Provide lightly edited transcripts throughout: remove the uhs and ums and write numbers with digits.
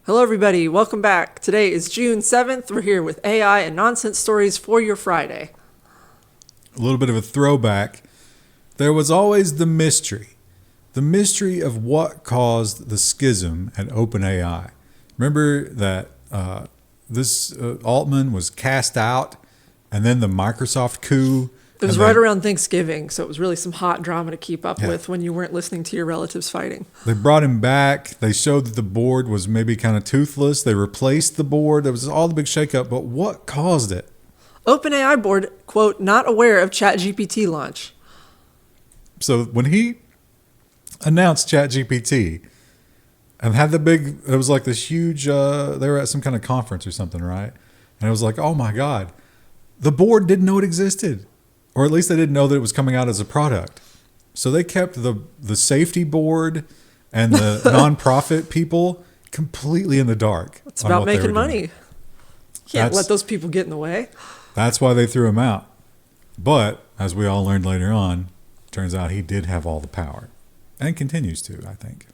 Hello, everybody. Welcome back. Today is June 7th. We're here with AI and nonsense stories for your Friday. A little bit of a throwback. There was always the mystery of what caused the schism at OpenAI. Remember that this Altman was cast out, and then the Microsoft coup. It was right around Thanksgiving, so it was really some hot drama to keep up with when you weren't listening to your relatives fighting. They brought him back. They showed that the board was maybe kind of toothless. They replaced the board. There was all the big shakeup. But what caused it? OpenAI board, quote, not aware of ChatGPT launch. So when he announced ChatGPT and had it was like this huge, they were at some kind of conference or something, right? And it was like, oh my God, the board didn't know it existed. Or at least they didn't know that it was coming out as a product. So they kept the safety board and the nonprofit people completely in the dark. It's about making money. Can't let those people get in the way. That's why they threw him out. But as we all learned later on, turns out he did have all the power and continues to, I think.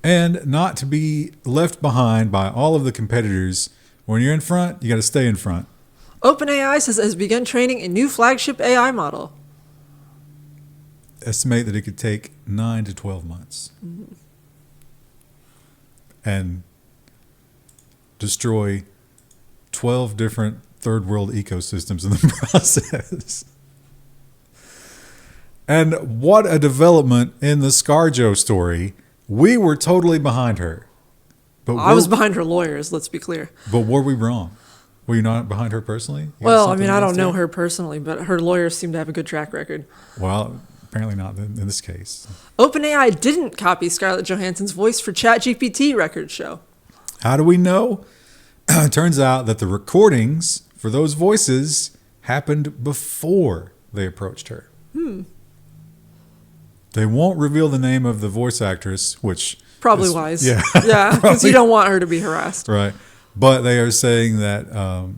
And not to be left behind by all of the competitors. When you're in front, you got to stay in front. OpenAI says it has begun training a new flagship AI model. Estimate that it could take 9 to 12 months. Mm-hmm. And destroy 12 different third world ecosystems in the process. And what a development in the ScarJo story. We were totally behind her. But I was behind her lawyers, let's be clear. But were we wrong? Were you not behind her personally? Well, I mean, I don't know her personally, but her lawyers seem to have a good track record. Well, apparently not in this case. OpenAI didn't copy Scarlett Johansson's voice for ChatGPT, records show. How do we know? It turns out that the recordings for those voices happened before they approached her. They won't reveal the name of the voice actress, which... Probably wise. Yeah. Yeah, because you don't want her to be harassed. Right. But they are saying that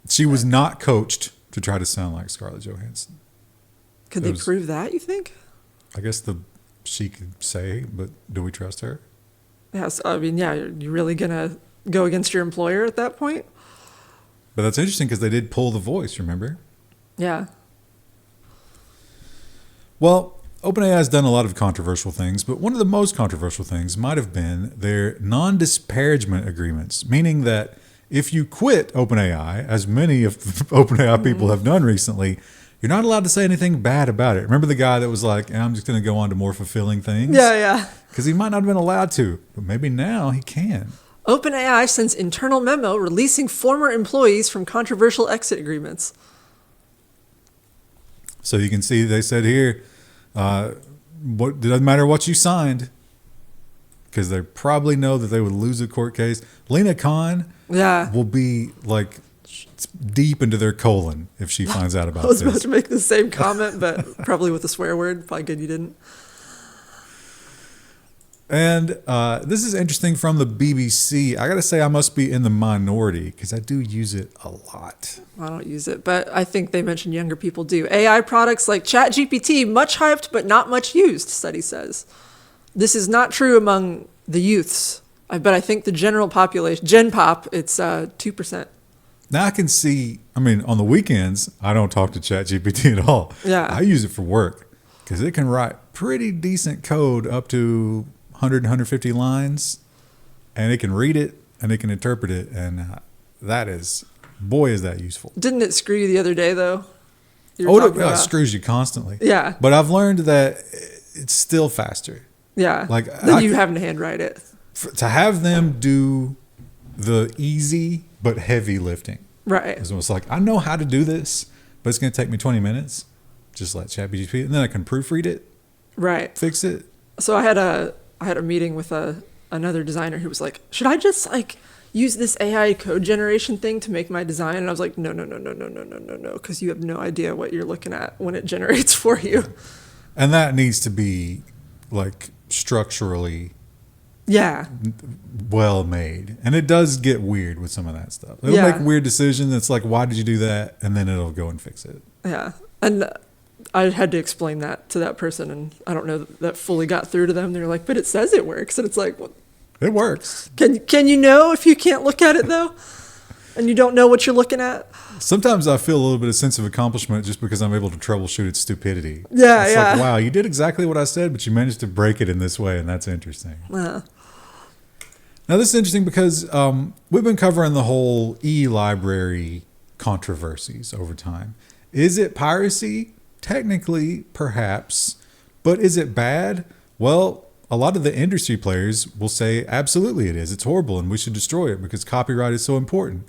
she was not coached to try to sound like Scarlett Johansson. Could they prove that, you think? I guess she could say, but do we trust her? Yes. I mean, yeah, you're really going to go against your employer at that point? But that's interesting because they did pull the voice, remember? Yeah. Well, OpenAI has done a lot of controversial things, but one of the most controversial things might have been their non-disparagement agreements, meaning that if you quit OpenAI, as many of the OpenAI people have done recently, you're not allowed to say anything bad about it. Remember the guy that was like, I'm just going to go on to more fulfilling things? Yeah. Because he might not have been allowed to, but maybe now he can. OpenAI sends internal memo releasing former employees from controversial exit agreements. So you can see they said here, it doesn't matter what you signed, because they probably know that they would lose a court case. Lena Khan will be like deep into their colon if she finds out about this. I was about to make the same comment, but probably with a swear word. Probably good you didn't. And this is interesting from the BBC. I got to say I must be in the minority because I do use it a lot. I don't use it, but I think they mentioned younger people do. AI products like ChatGPT, much hyped but not much used, study says. This is not true among the youths, but I think the general population, Gen Pop, it's 2%. Now I can see, I mean, on the weekends, I don't talk to ChatGPT at all. Yeah. I use it for work because it can write pretty decent code up to 100, 150 lines, and it can read it and it can interpret it, and that is, boy, is that useful. Didn't it screw you the other day, though? It screws you constantly. Yeah. But I've learned that it's still faster. Yeah. Like you having to handwrite it. To have them do the easy but heavy lifting. Right. It's almost like, I know how to do this, but it's going to take me 20 minutes. Just let ChatGPT, and then I can proofread it. Right. Fix it. So I had a meeting with another designer who was like, should I just use this AI code generation thing to make my design? And I was like, no, because you have no idea what you're looking at when it generates for you. And that needs to be structurally well made. And it does get weird with some of that stuff. It'll make weird decisions. It's like, why did you do that? And then it'll go and fix it. Yeah. And I had to explain that to that person, and I don't know that fully got through to them. They're like, but it says it works. And it's like, well, It works. can you know if you can't look at it, though? And you don't know what you're looking at? Sometimes I feel a little bit of sense of accomplishment just because I'm able to troubleshoot its stupidity. Yeah, it's yeah. like, wow, you did exactly what I said, but you managed to break it in this way, and that's interesting. Now, this is interesting because we've been covering the whole e-library controversies over time. Is it piracy? Technically, perhaps. But is it bad? Well, a lot of the industry players will say, absolutely it is. It's horrible, and we should destroy it because copyright is so important.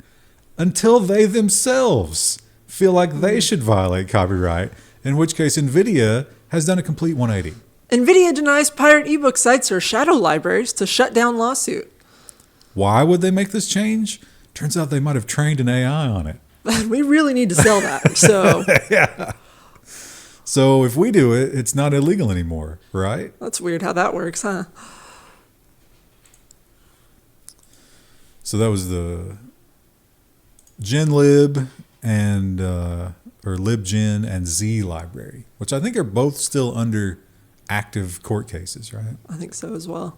Until they themselves feel like they should violate copyright, in which case Nvidia has done a complete 180. Nvidia denies pirate ebook sites or shadow libraries to shut down lawsuit. Why would they make this change? Turns out they might have trained an AI on it. We really need to sell that. So Yeah. So if we do it, it's not illegal anymore, right? that's weird how that works, huh? So that was the GenLib and or LibGen and Z library, which I think are both still under active court cases, right? I think so as well.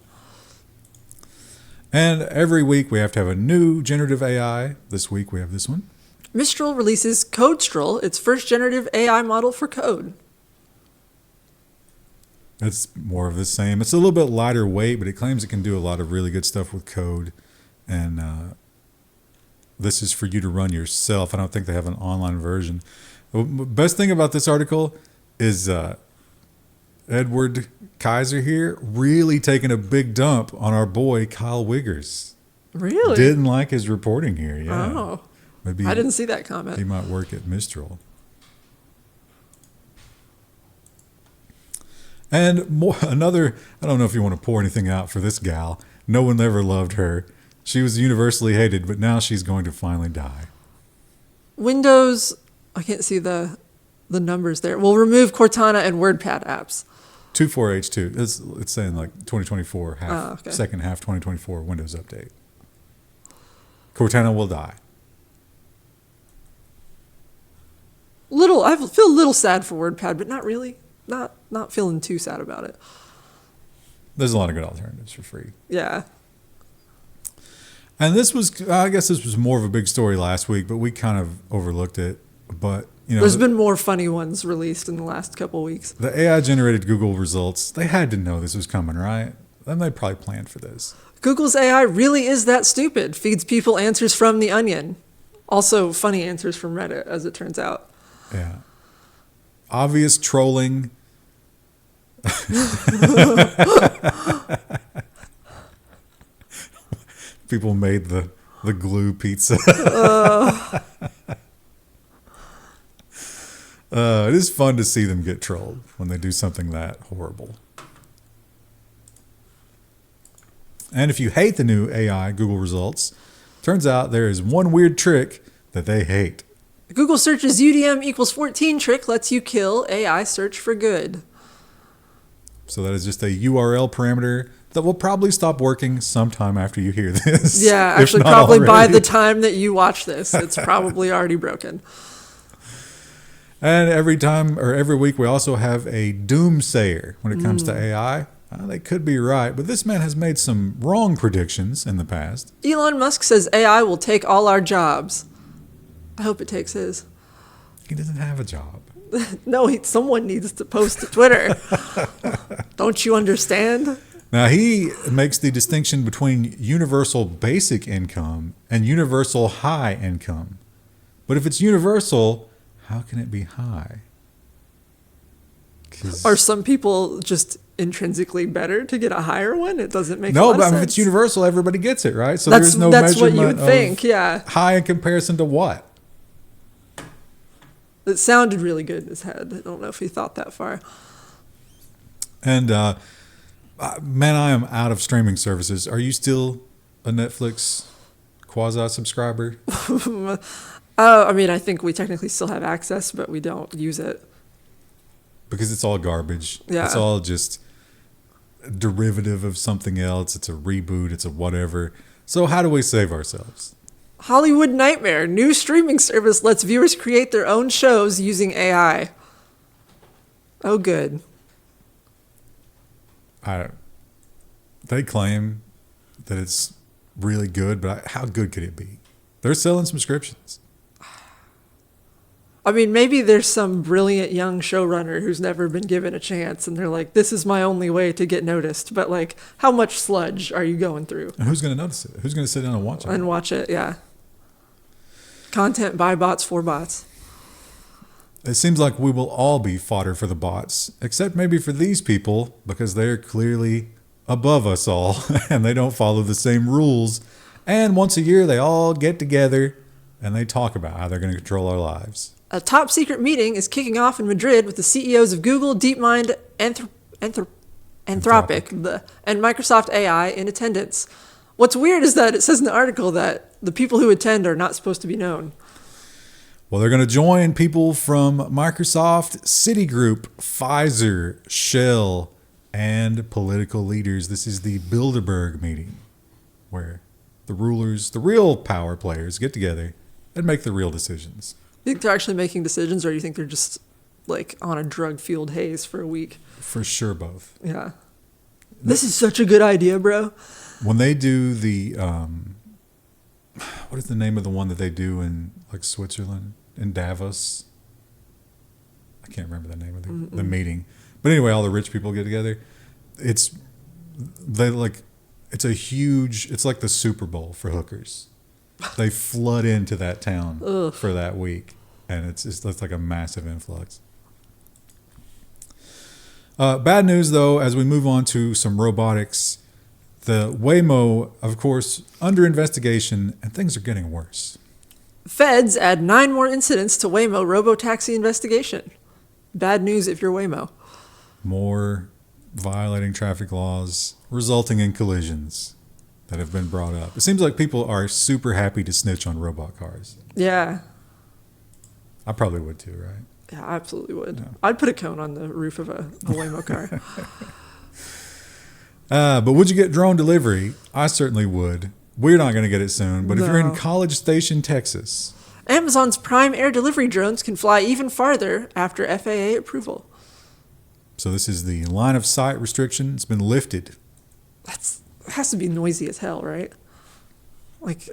And every week we have to have a new generative AI. This week we have this one. Mistral releases Codestral, its first generative AI model for code. It's more of the same. It's a little bit lighter weight, but it claims it can do a lot of really good stuff with code. And this is for you to run yourself. I don't think they have an online version. The best thing about this article is Edward Kaiser here really taking a big dump on our boy Kyle Wiggers. Really? Didn't like his reporting here. Yeah. Oh, Maybe I didn't see that comment. he might work at Mistral. And more, another, I don't know if you want to pour anything out for this gal. No one ever loved her. She was universally hated, but now she's going to finally die. Windows, I can't see the numbers there, will remove Cortana and WordPad apps. 24H2. It's saying like 2024, okay. second half 2024 Windows update. Cortana will die. I feel a little sad for WordPad, but not really. Not feeling too sad about it. There's a lot of good alternatives for free. Yeah. And this was, I guess this was more of a big story last week, but we kind of overlooked it. But, you know, There's been more funny ones released in the last couple of weeks. the AI generated Google results, they had to know this was coming, right? Then they probably planned for this. Google's AI really is that stupid. Feeds people answers from The Onion. Also funny answers from Reddit, as it turns out. Yeah. Obvious trolling. People made the glue pizza. It is fun to see them get trolled when they do something that horrible. And if you hate the new AI Google results, turns out there is one weird trick that they hate. Google searches UDM equals 14 trick lets you kill AI search for good. So that is just a URL parameter that will probably stop working sometime after you hear this. Yeah, if actually not probably by already. the time that you watch this, it's probably already broken. And every week we also have a doomsayer when it comes to AI. They could be right, but this man has made some wrong predictions in the past. Elon Musk says AI will take all our jobs. I hope it takes his. He doesn't have a job. No, someone needs to post to Twitter. Don't you understand? Now, he makes the distinction between universal basic income and universal high income. But if it's universal, how can it be high? Are some people just intrinsically better to get a higher one? It doesn't make No, a lot but of if sense. it's universal, everybody gets it, right? So That's there's no what measurement you would think, of yeah. high in comparison to what? It sounded really good in his head. I don't know if he thought that far. And man, I am out of streaming services. Are you still a Netflix quasi-subscriber? I mean, I think we technically still have access, but we don't use it. Because it's all garbage. Yeah. It's all just a derivative of something else. It's a reboot. It's a whatever. So how do we save ourselves? Hollywood Nightmare. New streaming service lets viewers create their own shows using AI. Oh, good. They claim that it's really good, but how good could it be? They're selling subscriptions. I mean, maybe there's some brilliant young showrunner who's never been given a chance, and they're like, this is my only way to get noticed. But, like, how much sludge are you going through? And who's going to notice it? Who's going to sit down and watch it? And watch it, yeah. Content by bots for bots. It seems like we will all be fodder for the bots, except maybe for these people, because they're clearly above us all, and they don't follow the same rules. And once a year, they all get together, and they talk about how they're going to control our lives. A top secret meeting is kicking off in Madrid with the CEOs of Google, DeepMind, Anthropic, and Microsoft AI in attendance. What's weird is that it says in the article that the people who attend are not supposed to be known. Well, they're going to join people from Microsoft, Citigroup, Pfizer, Shell, and political leaders. This is the Bilderberg meeting, where the rulers, the real power players, get together and make the real decisions. You think they're actually making decisions, or do you think they're just like on a drug-fueled haze for a week? For sure, both. Yeah. This is such a good idea, bro. When they do the, what is the name of the one that they do in like Switzerland, in Davos? I can't remember the name of the meeting. But anyway, all the rich people get together. It's a huge, it's like the Super Bowl for hookers. They flood into that town for that week, and it's like a massive influx. Bad news, though, as we move on to some robotics. The Waymo, of course, under investigation, and things are getting worse. Feds add 9 more incidents to Waymo robotaxi investigation. Bad news if you're Waymo. More violating traffic laws, resulting in collisions that have been brought up. It seems like people are super happy to snitch on robot cars. Yeah. I probably would too, right? Yeah, I absolutely would. Yeah. I'd put a cone on the roof of a Waymo car. But would you get drone delivery? I certainly would. We're not going to get it soon, but if you're in College Station, Texas. Amazon's Prime air delivery drones can fly even farther after FAA approval. So this is the line of sight restriction. It's been lifted. It has to be noisy as hell, right? Like,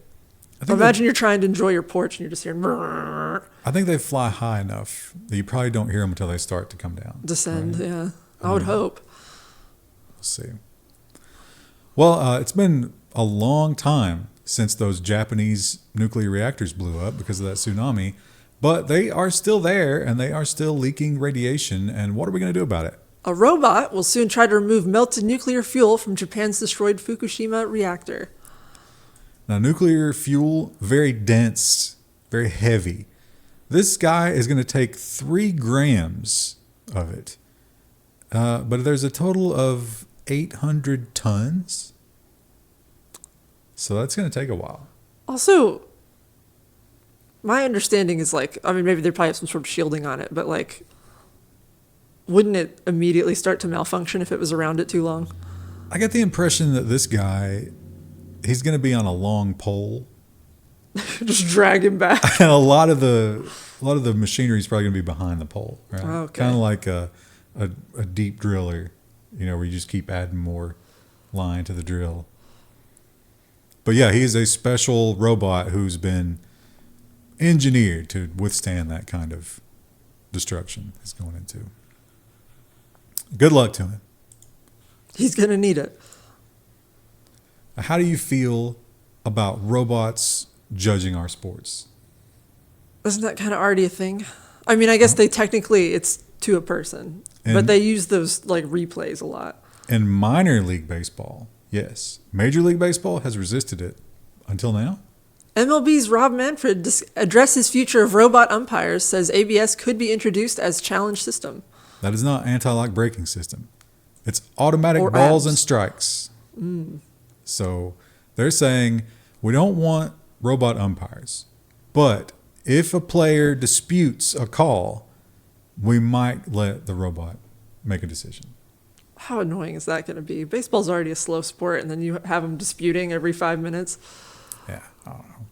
imagine you're trying to enjoy your porch and you're just hearing... I think they fly high enough that you probably don't hear them until they start to come down. Descend, right? Yeah. I would hope. We'll see. Well, it's been a long time since those Japanese nuclear reactors blew up because of that tsunami, but they are still there and they are still leaking radiation. And what are we going to do about it? A robot will soon try to remove melted nuclear fuel from Japan's destroyed Fukushima reactor. Now, nuclear fuel, very dense, very heavy. This guy is going to take 3 grams of it, but there's a total of 800 tons. So that's going to take a while. Also, my understanding is maybe they probably have some sort of shielding on it, but wouldn't it immediately start to malfunction if it was around it too long? I get the impression that this guy, he's going to be on a long pole. Just drag him back. And a lot of the machinery is probably going to be behind the pole, right? Okay. Kind of like a deep driller, where you just keep adding more line to the drill. But yeah, he's a special robot who's been engineered to withstand that kind of destruction he's going into. Good luck to him. He's going to need it. How do you feel about robots judging our sports? Isn't that kind of already a thing? I mean, I guess it's to a person, but they use those replays a lot. In minor league baseball, yes. Major League Baseball has resisted it until now. MLB's Rob Manfred addresses future of robot umpires, says ABS could be introduced as challenge system. That is not anti-lock braking system. It's automatic Or balls apps. and strikes. So they're saying we don't want robot umpires, but if a player disputes a call, we might let the robot make a decision. How annoying is that going to be? Baseball's already a slow sport, and then you have them disputing every 5 minutes. Yeah, I don't know.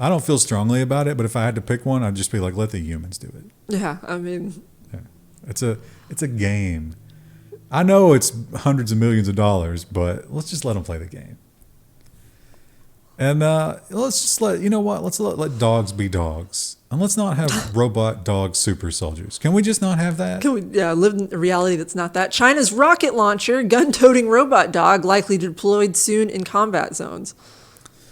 I don't feel strongly about it, but if I had to pick one, I'd just be like, let the humans do it. Yeah, I mean, It's a game. I know it's hundreds of millions of dollars, but let's just let them play the game. And let's just let's let dogs be dogs. And let's not have robot dog super soldiers. Can we just not have that? Can we live in a reality that's not that? China's rocket launcher, gun-toting robot dog, likely deployed soon in combat zones.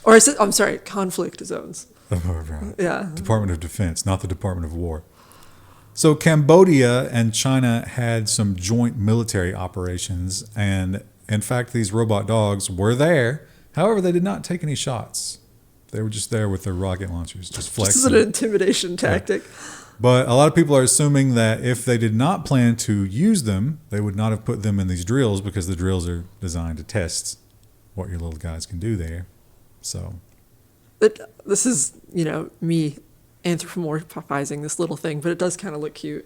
Or I'm sorry, conflict zones. Oh, right. Yeah. Department of Defense, not the Department of War. So Cambodia and China had some joint military operations, and in fact, these robot dogs were there. However, they did not take any shots. They were just there with their rocket launchers, just flexing. This is an intimidation tactic. Yeah. But a lot of people are assuming that if they did not plan to use them, they would not have put them in these drills, because the drills are designed to test what your little guys can do there. So, this is, me anthropomorphizing this little thing, but it does kind of look cute.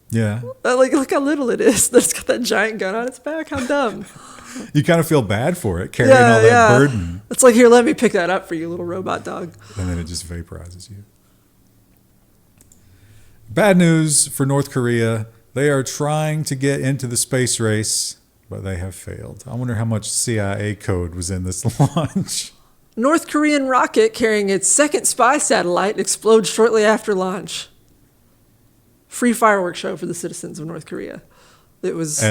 yeah, Look how little it is. It's got that giant gun on its back. How dumb. you kind of feel bad for it carrying all that burden, It's like, here, let me pick that up for you, little robot dog. and then it just vaporizes you. Bad news for North Korea. They are trying to get into the space race, but they have failed. I wonder how much CIA code was in this launch. North Korean rocket carrying its second spy satellite explodes shortly after launch. Free fireworks show for the citizens of North Korea. It was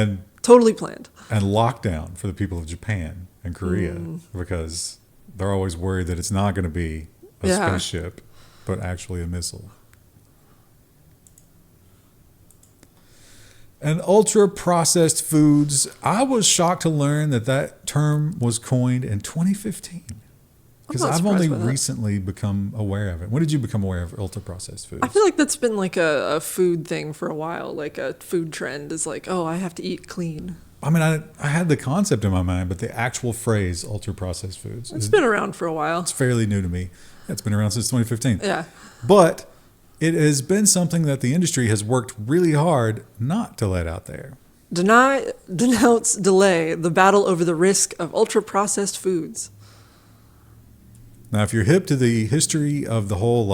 totally planned. And lockdown for the people of Japan and Korea, because they're always worried that it's not going to be a spaceship, but actually a missile. And ultra-processed foods. I was shocked to learn that term was coined in 2015. Because I've only recently become aware of it. When did you become aware of ultra-processed foods? I feel like that's been like a food thing for a while. Like a food trend is like, oh, I have to eat clean. I mean, I had the concept in my mind, but the actual phrase ultra-processed foods. It's been around for a while. It's fairly new to me. It's been around since 2015. Yeah. But it has been something that the industry has worked really hard not to let out there. Denounce, delay the battle over the risk of ultra-processed foods. Now, if you're hip to the history of the whole,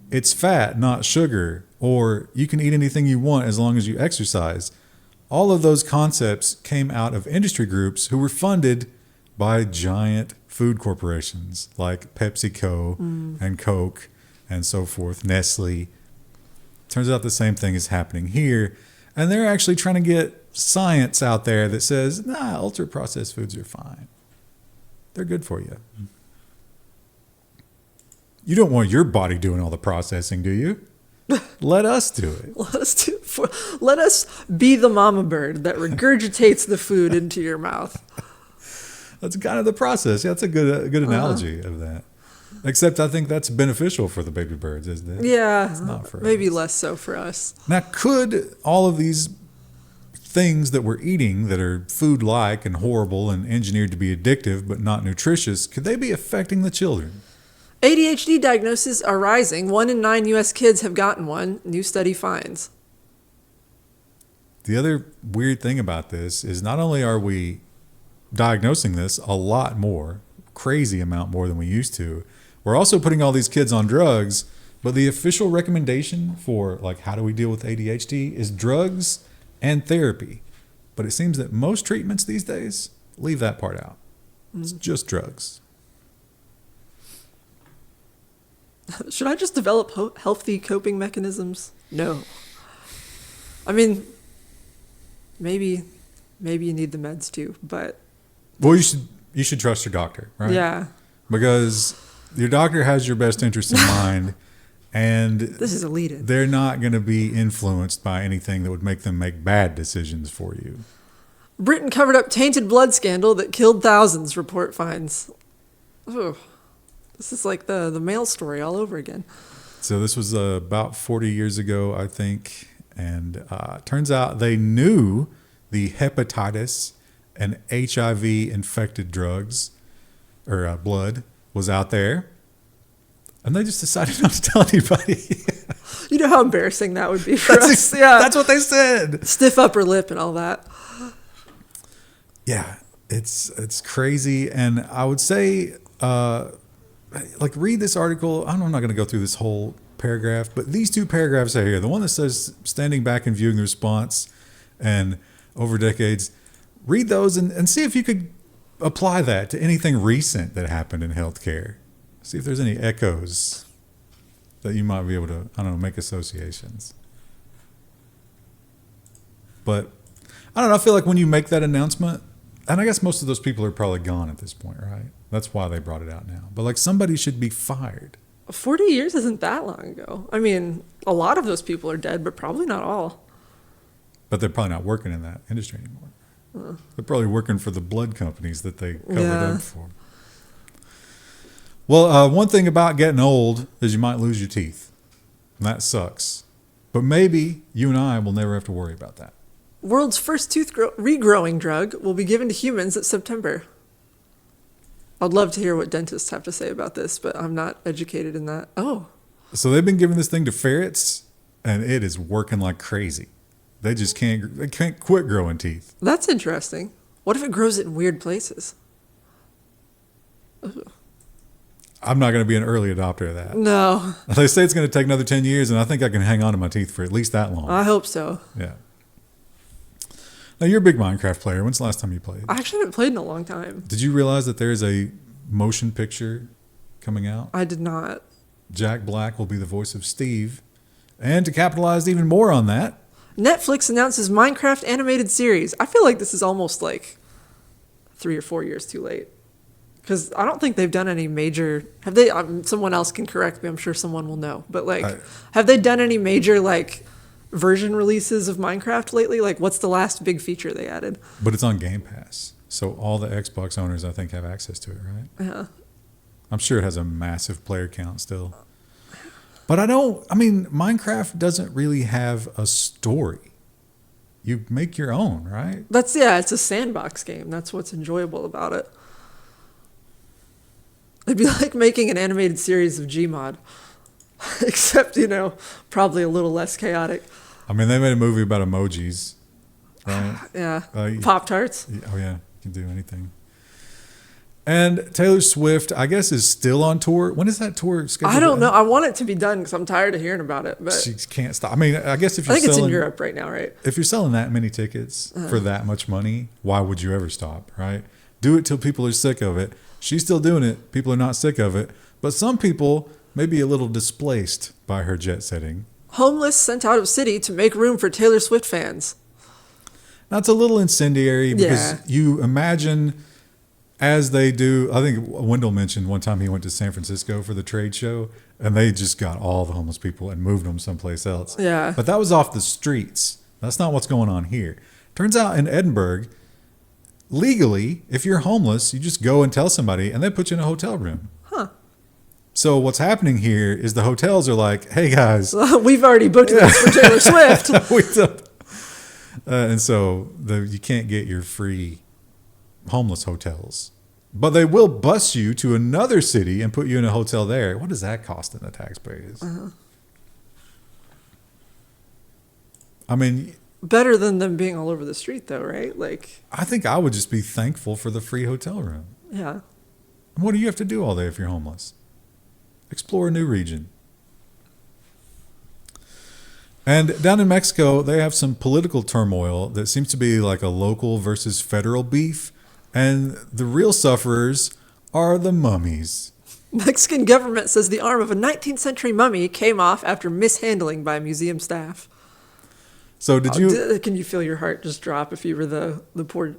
it's fat, not sugar, or you can eat anything you want as long as you exercise, all of those concepts came out of industry groups who were funded by giant food corporations like PepsiCo and Coke and so forth, Nestle. Turns out the same thing is happening here. And they're actually trying to get science out there that says, ultra-processed foods are fine. They're good for you. You don't want your body doing all the processing, do you? Let us do it. Let us be the mama bird that regurgitates the food into your mouth. That's kind of the process. Yeah, that's a good analogy of that. Except I think that's beneficial for the baby birds, isn't it? Yeah, it's not for maybe us. less so for us. Now, could all of these things that we're eating that are food-like and horrible and engineered to be addictive but not nutritious, could they be affecting the children? ADHD diagnoses are rising. 1 in 9 U.S. kids have gotten one, new study finds. The other weird thing about this is not only are we diagnosing this a lot more, crazy amount more than we used to, we're also putting all these kids on drugs, but the official recommendation for how do we deal with ADHD is drugs and therapy. But it seems that most treatments these days leave that part out. It's just drugs. Should I just develop healthy coping mechanisms? No. I mean, maybe you need the meds too, but... Well, you should trust your doctor, right? Yeah. Because your doctor has your best interest in mind, and this is a lead-in. They're not going to be influenced by anything that would make them make bad decisions for you. Britain covered up tainted blood scandal that killed thousands, report finds. Ugh. This is like the mail story all over again. So this was about 40 years ago, I think. And turns out they knew the hepatitis and HIV infected drugs or blood was out there. And they just decided not to tell anybody. You know how embarrassing that would be for us? Yeah. That's what they said. Stiff upper lip and all that. Yeah, it's crazy. And I would say... read this article. I'm not going to go through this whole paragraph, but these two paragraphs are here. The one that says standing back and viewing the response and over decades, read those and see if you could apply that to anything recent that happened in healthcare. See if there's any echoes that you might be able to, I don't know, make associations. But I don't know, I feel like when you make that announcement, and I guess most of those people are probably gone at this point, right? That's why they brought it out now. But like somebody should be fired. 40 years isn't that long ago. I mean, a lot of those people are dead, but probably not all. But they're probably not working in that industry anymore. They're probably working for the blood companies that they covered up for. Well, one thing about getting old is you might lose your teeth. And that sucks. But maybe you and I will never have to worry about that. World's first tooth-regrowing drug will be given to humans in September. I'd love to hear what dentists have to say about this, but I'm not educated in that. Oh. So they've been giving this thing to ferrets, and it is working like crazy. They just can't quit growing teeth. That's interesting. What if it grows it in weird places? Ugh. I'm not going to be an early adopter of that. No. They say it's going to take another 10 years, and I think I can hang on to my teeth for at least that long. I hope so. Yeah. Now, you're a big Minecraft player. When's the last time you played? I actually haven't played in a long time. Did you realize that there is a motion picture coming out? I did not. Jack Black will be the voice of Steve. And to capitalize even more on that, Netflix announces Minecraft animated series. I feel like this is almost like 3 or 4 years too late. Because I don't think they've done any major... Have they... someone else can correct me. I'm sure someone will know. But like, have they done any major like version releases of Minecraft lately? Like, what's the last big feature they added? But it's on Game Pass. So all the Xbox owners, I think, have access to it, right? Yeah. I'm sure it has a massive player count still. But Minecraft doesn't really have a story. You make your own, right? It's a sandbox game. That's what's enjoyable about it. It'd be like making an animated series of Gmod. Except, probably a little less chaotic. I mean, they made a movie about emojis, right? Yeah. Pop-Tarts. Oh, yeah. You can do anything. And Taylor Swift, I guess, is still on tour. When is that tour scheduled? I don't know. I want it to be done because I'm tired of hearing about it. But she can't stop. I mean, I guess if you're I think it's in selling, Europe right now, right? If you're selling that many tickets for that much money, why would you ever stop, right? Do it till people are sick of it. She's still doing it. People are not sick of it. But some people may be a little displaced by her jet setting. Homeless sent out of city to make room for Taylor Swift fans. Now, it's a little incendiary because you imagine, as they do, I think Wendell mentioned one time he went to San Francisco for the trade show, and they just got all the homeless people and moved them someplace else. Yeah. But that was off the streets. That's not what's going on here. Turns out in Edinburgh, legally, if you're homeless, you just go and tell somebody, and they put you in a hotel room. Huh. So what's happening here is the hotels are like, hey, guys. We've already booked this for Taylor Swift. And so you can't get your free homeless hotels. But they will bus you to another city and put you in a hotel there. What does that cost in the taxpayers? I mean... Better than them being all over the street, though, right? Like, I think I would just be thankful for the free hotel room. Yeah. What do you have to do all day if you're homeless? Explore a new region. And down in Mexico, they have some political turmoil that seems to be like a local versus federal beef. And the real sufferers are the mummies. Mexican government says the arm of a 19th century mummy came off after mishandling by museum staff. So can you feel your heart just drop if you were the poor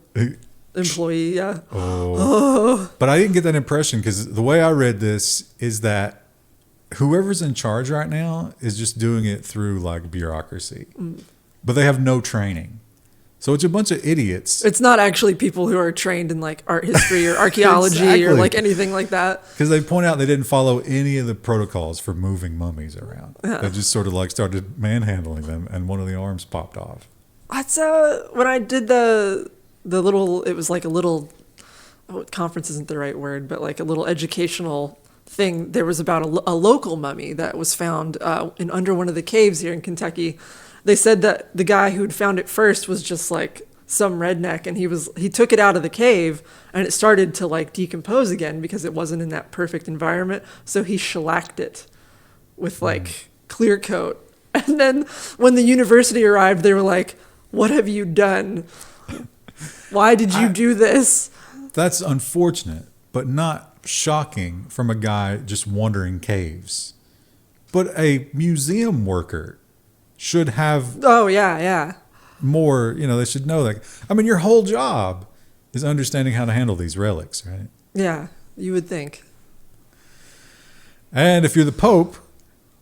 employee? Yeah. But I didn't get that impression because the way I read this is that whoever's in charge right now is just doing it through like bureaucracy. But they have no training. So it's a bunch of idiots. It's not actually people who are trained in like art history or archaeology or like anything like that. Because they point out they didn't follow any of the protocols for moving mummies around. They just sort of like started manhandling them and one of the arms popped off. That's when I did the little, it was like a little, conference isn't the right word, but like a little educational thing. There was about a local mummy that was found in under one of the caves here in Kentucky. They said that the guy who had found it first was just like some redneck, and he took it out of the cave and it started to like decompose again because it wasn't in that perfect environment. So he shellacked it with like clear coat. And then when the university arrived, they were like, what have you done? Why did you do this? That's unfortunate, but not shocking from a guy just wandering caves. But a museum worker should have Oh, yeah. more, they should know that. I mean, your whole job is understanding how to handle these relics, right? Yeah, you would think. And if you're the Pope,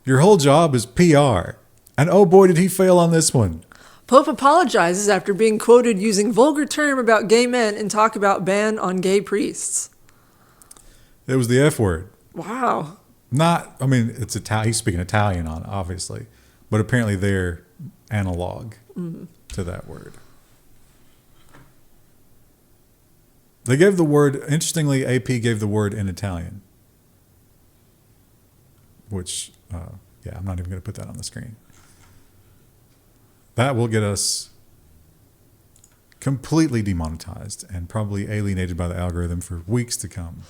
your whole job is PR. And oh boy, did he fail on this one. Pope apologizes after being quoted using vulgar term about gay men and talk about ban on gay priests. It was the F word. Wow. It's Italian. He's speaking Italian on, obviously, but apparently they're analog to that word. They gave the word, interestingly, AP gave the word in Italian, which, I'm not even going to put that on the screen. That will get us completely demonetized and probably alienated by the algorithm for weeks to come.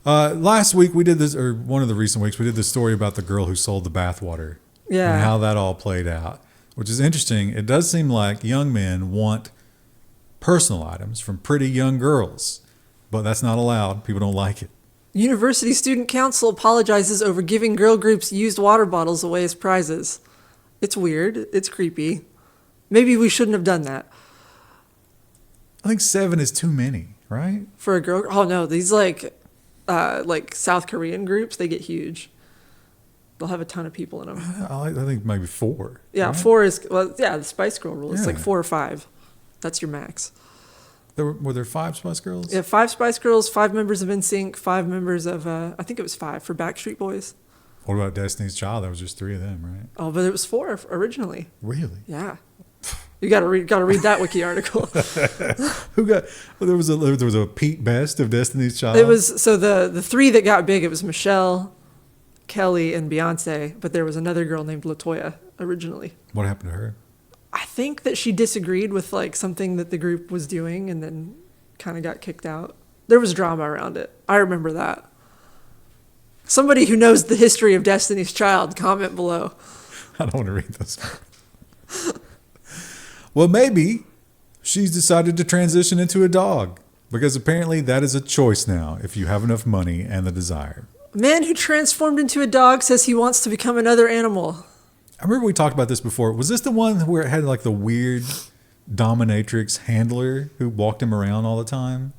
Last week we did this, or one of the recent weeks, we did this story about the girl who sold the bathwater. Yeah. And how that all played out, which is interesting. It does seem like young men want personal items from pretty young girls, but that's not allowed. People don't like it. University Student Council apologizes over giving girl groups used water bottles away as prizes. It's weird. It's creepy. Maybe we shouldn't have done that. I think 7 is too many, right? For a girl? Oh, no. These, like South Korean groups, they get huge. They'll have a ton of people in them. I think maybe 4. Yeah, right? 4 is... Well, yeah, the Spice Girl rule. It's Yeah. like 4 or 5. That's your max. Were there 5 Spice Girls? Yeah, 5 Spice Girls, 5 members of NSYNC, 5 members of... I think it was 5 for Backstreet Boys. What about Destiny's Child? That was just 3 of them, right? Oh, but it was 4 originally. Really? Yeah. You gotta read that wiki article. Who got? There was a Pete Best of Destiny's Child. It was so the 3 that got big. It was Michelle, Kelly, and Beyonce. But there was another girl named LaToya originally. What happened to her? I think that she disagreed with like something that the group was doing, and then kind of got kicked out. There was drama around it. I remember that. Somebody who knows the history of Destiny's Child, comment below. I don't want to read this. Well, maybe she's decided to transition into a dog, because apparently that is a choice now if you have enough money and the desire. A man who transformed into a dog says he wants to become another animal. I remember we talked about this before. Was this the one where it had like the weird dominatrix handler who walked him around all the time?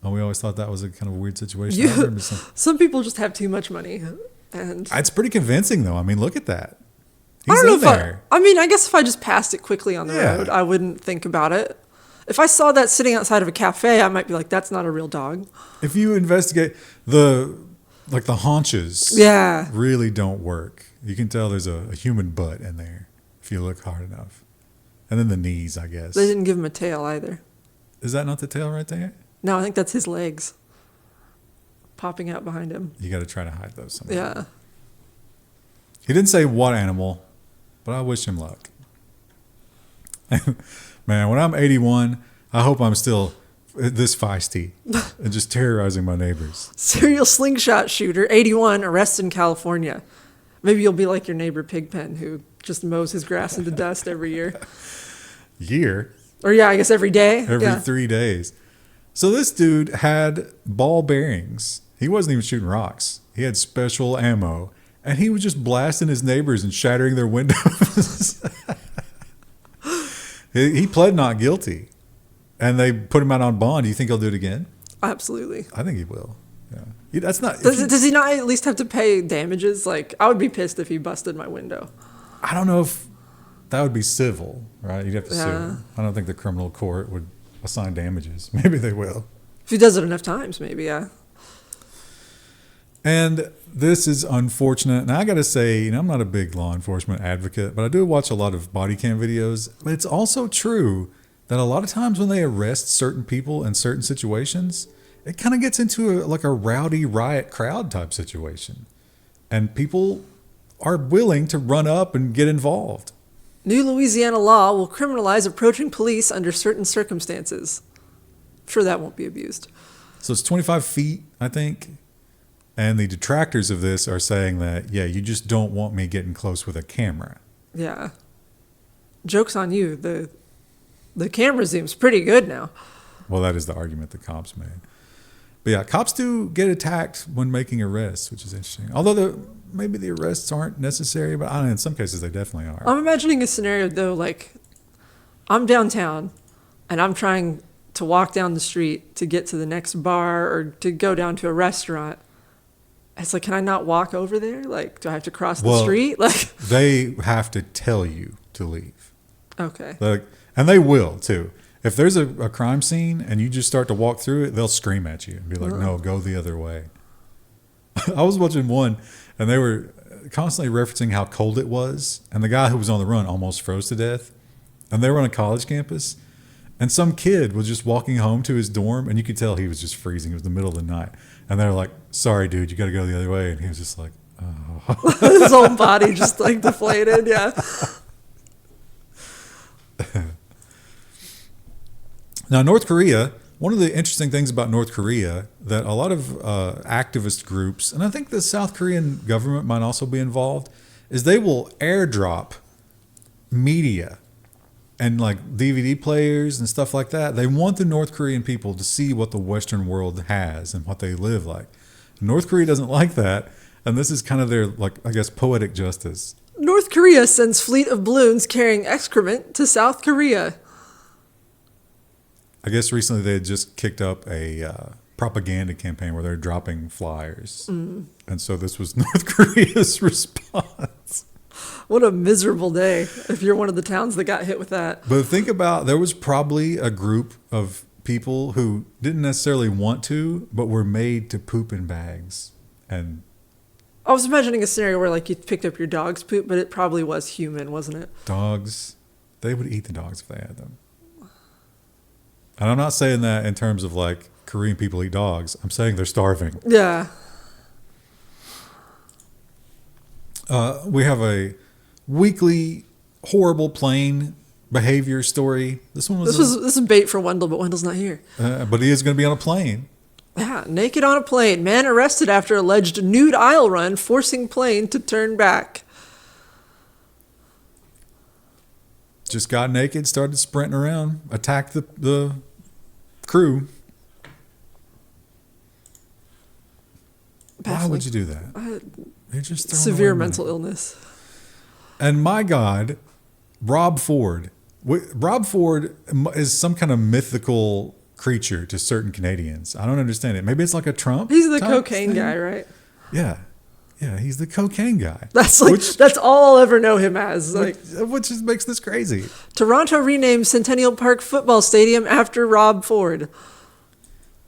And we always thought that was a kind of weird situation. I remember Some people just have too much money. And it's pretty convincing, though. I mean, look at that. I He's don't know in if there. I guess if I just passed it quickly on the road, I wouldn't think about it. If I saw that sitting outside of a cafe, I might be like, that's not a real dog. If you investigate the haunches, really don't work. You can tell there's a human butt in there if you look hard enough. And then the knees, I guess. They didn't give him a tail either. Is that not the tail right there? No, I think that's his legs popping out behind him. You got to try to hide those somehow. Yeah. He didn't say what animal, but I wish him luck. Man, when I'm 81, I hope I'm still this feisty and just terrorizing my neighbors. Serial slingshot shooter, 81, arrested in California. Maybe you'll be like your neighbor Pigpen, who just mows his grass into dust every year. Or yeah, I guess every day. Every 3 days. So this dude had ball bearings. He wasn't even shooting rocks. He had special ammo. And he was just blasting his neighbors and shattering their windows. He pled not guilty. And they put him out on bond. Do you think he'll do it again? Absolutely. I think he will. Yeah. That's not. Does he not at least have to pay damages? Like, I would be pissed if he busted my window. I don't know if that would be civil, right? You'd have to sue Yeah. him. I don't think the criminal court would assign damages. Maybe they will. If he does it enough times, maybe, yeah. And this is unfortunate. And I got to say, I'm not a big law enforcement advocate, but I do watch a lot of body cam videos. But it's also true that a lot of times when they arrest certain people in certain situations, it kind of gets into a rowdy riot crowd type situation. And people are willing to run up and get involved. New Louisiana law will criminalize approaching police under certain circumstances. I'm sure that won't be abused. So it's 25 feet, I think. And the detractors of this are saying that, yeah, you just don't want me getting close with a camera. Yeah. Joke's on you. The camera zoom's pretty good now. Well, that is the argument the cops made. But yeah, cops do get attacked when making arrests, which is interesting. Although maybe the arrests aren't necessary, but I don't know, in some cases they definitely are. I'm imagining a scenario, though, like I'm downtown and I'm trying to walk down the street to get to the next bar or to go down to a restaurant. It's like, can I not walk over there? Like, do I have to cross the street? Like, they have to tell you to leave. Okay. Like, and they will too. If there's a crime scene and you just start to walk through it, they'll scream at you and be like, no, go the other way. I was watching one and they were constantly referencing how cold it was. And the guy who was on the run almost froze to death. And they were on a college campus. And some kid was just walking home to his dorm and you could tell he was just freezing. It was the middle of the night. And they're like, sorry, dude, you got to go the other way. And he was just like, oh. His whole body just like deflated. Yeah. Now, North Korea, one of the interesting things about North Korea that a lot of activist groups, and I think the South Korean government might also be involved, is they will airdrop media and like DVD players and stuff like that. They want the North Korean people to see what the Western world has and what they live like. North Korea doesn't like that. And this is kind of their, like, I guess, poetic justice. North Korea sends fleet of balloons carrying excrement to South Korea. I guess recently they had just kicked up a propaganda campaign where they're dropping flyers. And so this was North Korea's response. What a miserable day if you're one of the towns that got hit with that. But think about, there was probably a group of people who didn't necessarily want to, but were made to poop in bags. And I was imagining a scenario where like you picked up your dog's poop, but it probably was human, wasn't it? dogs, they would eat the dogs if they had them. And I'm not saying that in terms of like Korean people eat dogs. I'm saying they're starving. Yeah. We have a weekly horrible plane behavior story. This is bait for Wendell, but Wendell's not here. But he is going to be on a plane. Yeah, naked on a plane. Man arrested after alleged nude aisle run, forcing plane to turn back. Just got naked, started sprinting around, attacked the crew. Baffling. Why would you do that? You're just throwing severe away mental money. illness. And my God, Rob Ford. Rob Ford is some kind of mythical creature to certain Canadians. I don't understand it. Maybe it's like a Trump. He's the cocaine guy, right? Yeah. Yeah, he's the cocaine guy. That's that's all I'll ever know him as. Which just makes this crazy. Toronto renamed Centennial Park football stadium after Rob Ford.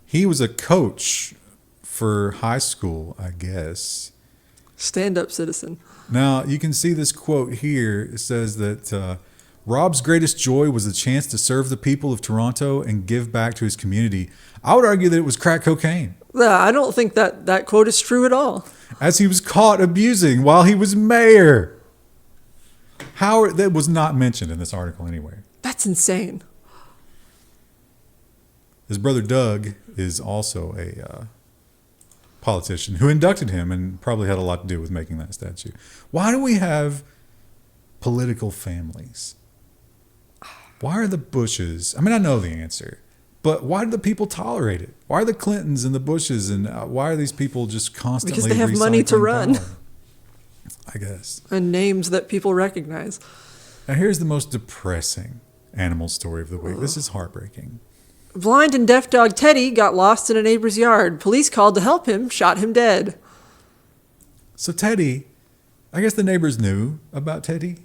He was a coach for high school, I guess. Stand-up citizen. Now, you can see this quote here. It says that Rob's greatest joy was the chance to serve the people of Toronto and give back to his community. I would argue that it was crack cocaine. Yeah, I don't think that quote is true at all. As he was caught abusing while he was mayor. That was not mentioned in this article anywhere. That's insane. His brother Doug is also a politician who inducted him and probably had a lot to do with making that statue. Why do we have political families? Why are the Bushes? I mean, I know the answer, but why do the people tolerate it? Why are the Clintons and the Bushes and why are these people just constantly because they have money to run? Power? I guess. And names that people recognize. Now here's the most depressing animal story of the week. This is heartbreaking. Blind and deaf dog Teddy got lost in a neighbor's yard. Police called to help him, shot him dead. So Teddy, I guess the neighbors knew about Teddy.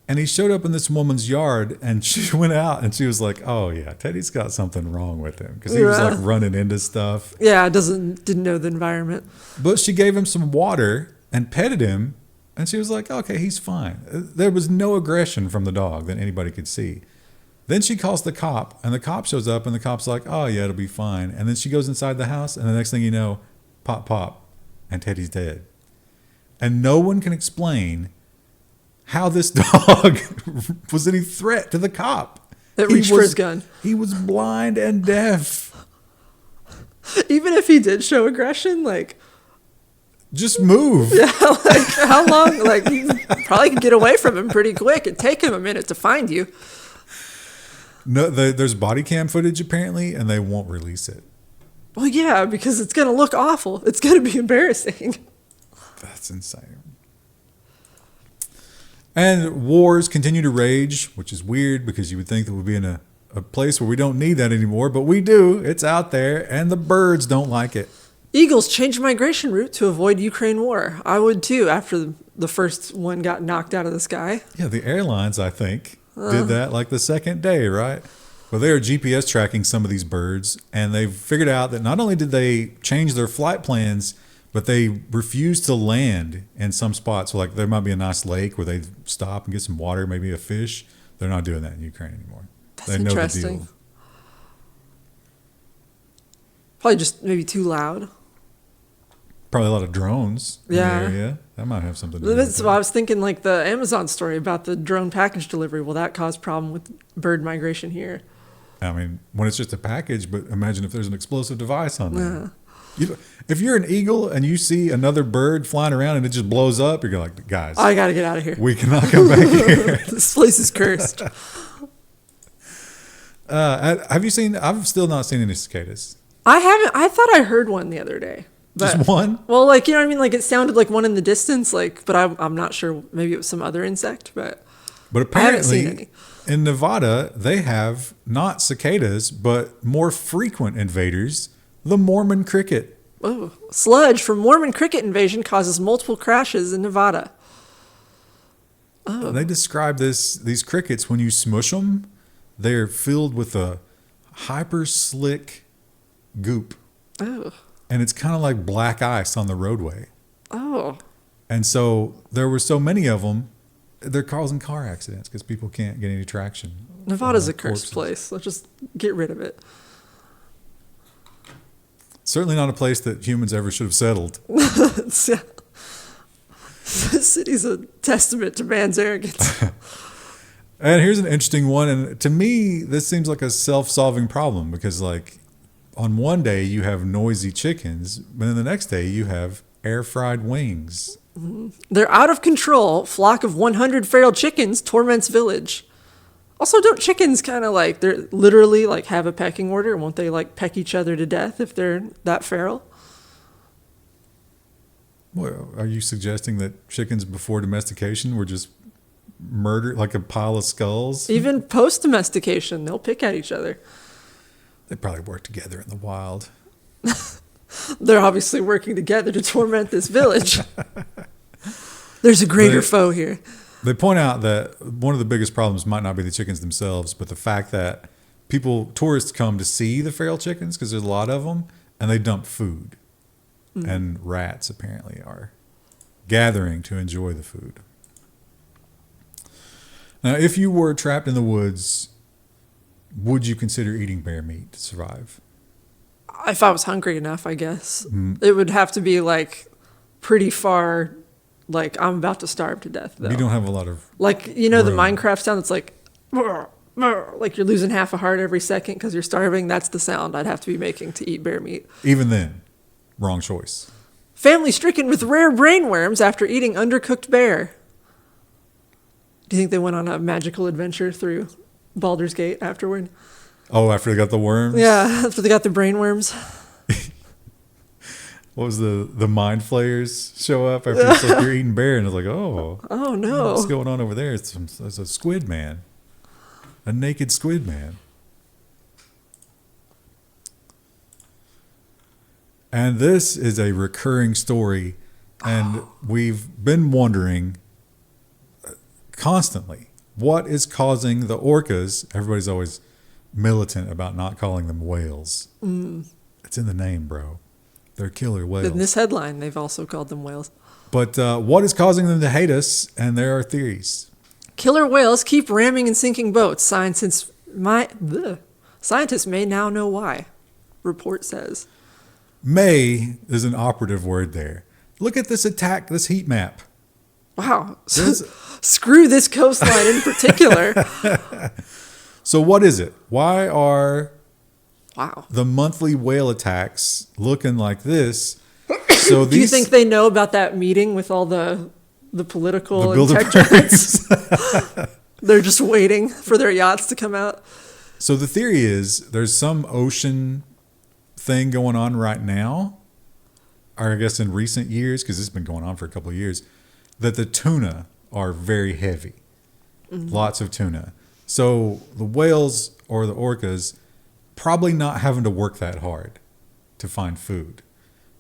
And he showed up in this woman's yard and she went out and she was like, oh yeah, Teddy's got something wrong with him. Because he was like running into stuff. Yeah, didn't know the environment. But she gave him some water and petted him. And she was like, okay, he's fine. There was no aggression from the dog that anybody could see. Then she calls the cop, and the cop shows up, and the cop's like, oh, yeah, it'll be fine. And then she goes inside the house, and the next thing you know, pop, pop, and Teddy's dead. And no one can explain how this dog was any threat to the cop. That reached for his gun. He was blind and deaf. Even if he did show aggression, like, Just move. Yeah, like how long? Like you probably could get away from him pretty quick. It'd take him a minute to find you. No, there's body cam footage apparently, and they won't release it. Well, yeah, because it's gonna look awful. It's gonna be embarrassing. That's insane. And wars continue to rage, which is weird because you would think that we'd be in a place where we don't need that anymore, but we do. It's out there, and the birds don't like it. Eagles changed migration route to avoid Ukraine war. I would too after the first one got knocked out of the sky. Yeah, the airlines, I think, did that like the second day, right? Well, they are GPS tracking some of these birds, and they've figured out that not only did they change their flight plans, but they refuse to land in some spots. So like there might be a nice lake where they stop and get some water, maybe a fish. They're not doing that in Ukraine anymore. That's They know the interesting. deal. Probably just maybe too loud. Probably a lot of drones Yeah. in the area. That might have something to do with That's it. why I was thinking like the Amazon story about the drone package delivery. Will that cause problem with bird migration here? I mean, when it's just a package, but imagine if there's an explosive device on there. If you're an eagle and you see another bird flying around and it just blows up, you're like, guys, I gotta get out of here. we cannot come back here. This place is cursed. Have you seen? I've still not seen any cicadas. I haven't. I thought I heard one the other day. But, Just one? Well, like you know what I mean. Like it sounded like one in the distance. Like, but I'm not sure. Maybe it was some other insect. But But I haven't seen apparently, any. in Nevada, they have not cicadas, but more frequent invaders, the Mormon cricket. Oh, sludge from Mormon cricket invasion causes multiple crashes in Nevada. Oh, They describe these crickets, when you smush them, they're filled with a hyper slick goop. oh, And it's kind of like black ice on the roadway. oh. And so there were so many of them, they're causing car accidents because people can't get any traction. Nevada's on a cursed corpses. place. Let's just get rid of it. Certainly not a place that humans ever should have settled. This city's a testament to man's arrogance. And here's an interesting one. And to me, this seems like a self-solving problem because, like, on one day you have noisy chickens, but then the next day you have air-fried wings. They're out of control. Flock of 100 feral chickens torments village. Also, don't chickens kind of like, they're literally like have a pecking order? Won't they like peck each other to death if they're that feral? Well, are you suggesting that chickens before domestication were just murdered, like a pile of skulls? Even post domestication, they'll pick at each other. They probably work together in the wild. They're obviously working together to torment this village. There's a greater foe here. They point out that one of the biggest problems might not be the chickens themselves, but the fact that tourists come to see the feral chickens because there's a lot of them, and they dump food. And rats apparently are gathering to enjoy the food. Now, if you were trapped in the woods, would you consider eating bear meat to survive? If I was hungry enough, I guess. It would have to be like pretty far, like I'm about to starve to death though. You don't have a lot of Like, you know, the room. Minecraft sound that's like, like you're losing half a heart every second because you're starving. That's the sound I'd have to be making to eat bear meat. Even then, wrong choice. Family stricken with rare brainworms after eating undercooked bear. Do you think they went on a magical adventure through Baldur's Gate afterward? Oh, after they got the worms? Yeah, after they got the brainworms. What was the mind flayers show up after it's like you're eating bear and it's like, oh, Oh no. what's going on over there? It's a squid man. A naked squid man. And this is a recurring story. And we've been wondering constantly, what is causing the orcas? Everybody's always militant about not calling them whales. It's in the name, bro. They're killer whales. In this headline, they've also called them whales. But what is causing them to hate us? And there are theories. Killer whales keep ramming and sinking boats. Scientists may now know why. Report says. May is an operative word there. Look at this heat map. Wow. This- Screw this coastline in particular. So what is it? Why are Wow. the monthly whale attacks looking like this? So Do you think they know about that meeting with all the political the and tech giants? They're just waiting for their yachts to come out. So the theory is there's some ocean thing going on right now, or I guess in recent years, because it's been going on for a couple of years, that the tuna are very heavy. Lots of tuna. So the whales or the orcas probably not having to work that hard to find food,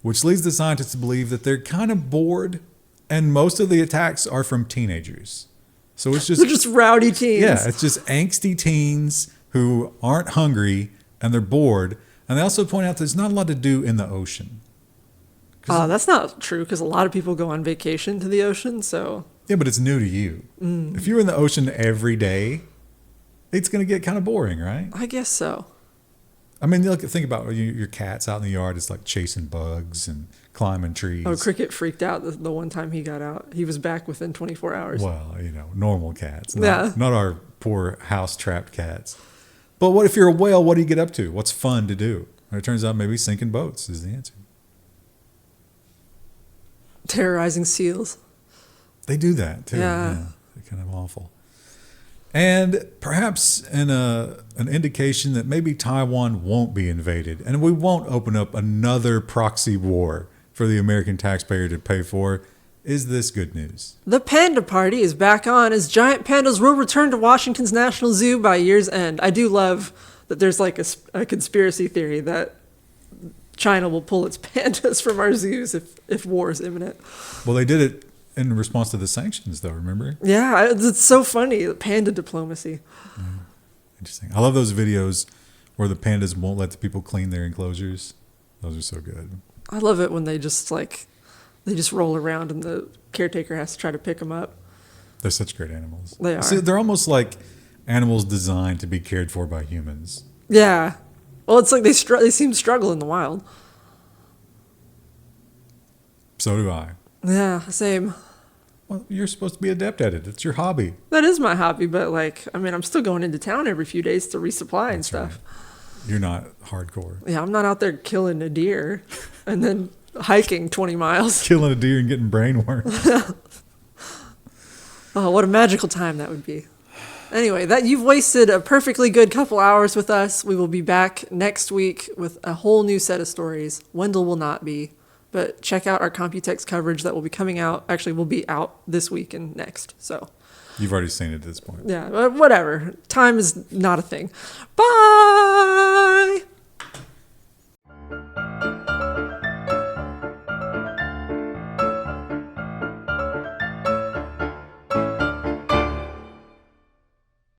which leads the scientists to believe that they're kind of bored, and most of the attacks are from teenagers. So it's just They're just rowdy teens. yeah, it's just angsty teens who aren't hungry and they're bored. And they also point out there's not a lot to do in the ocean. That's not true because a lot of people go on vacation to the ocean. So Yeah, but it's new to you. If you're in the ocean every day, it's going to get kind of boring, right? I guess so. I mean, think about your cats out in the yard. It's like chasing bugs and climbing trees. Oh, Cricket freaked out the one time he got out. He was back within 24 hours. Well, normal cats, Yeah. not our poor house-trapped cats. But what if you're a whale? What do you get up to? What's fun to do? And it turns out maybe sinking boats is the answer. Terrorizing seals. They do that too. Yeah. They're kind of awful. And perhaps an indication that maybe Taiwan won't be invaded and we won't open up another proxy war for the American taxpayer to pay for is this good news. The Panda Party is back on as giant pandas will return to Washington's National Zoo by year's end. I do love that there's like a conspiracy theory that China will pull its pandas from our zoos if war is imminent. Well, they did it in response to the sanctions, though, remember? Yeah, it's so funny. Panda diplomacy. Interesting. I love those videos where the pandas won't let the people clean their enclosures. Those are so good. I love it when they just roll around and the caretaker has to try to pick them up. They're such great animals. They are. See, they're almost like animals designed to be cared for by humans. Yeah. Well, it's like they seem to struggle in the wild. So do I. Yeah, same. Well, you're supposed to be adept at it. It's your hobby. That is my hobby, but I'm still going into town every few days to resupply and stuff. Right. You're not hardcore. Yeah, I'm not out there killing a deer and then hiking 20 miles. Killing a deer and getting brainworms. Oh, what a magical time that would be. Anyway, you've wasted a perfectly good couple hours with us. We will be back next week with a whole new set of stories. Wendell will not be, but check out our Computex coverage that will be coming out. Actually, will be out this week and next. So You've already seen it at this point. yeah, whatever. Time is not a thing. Bye.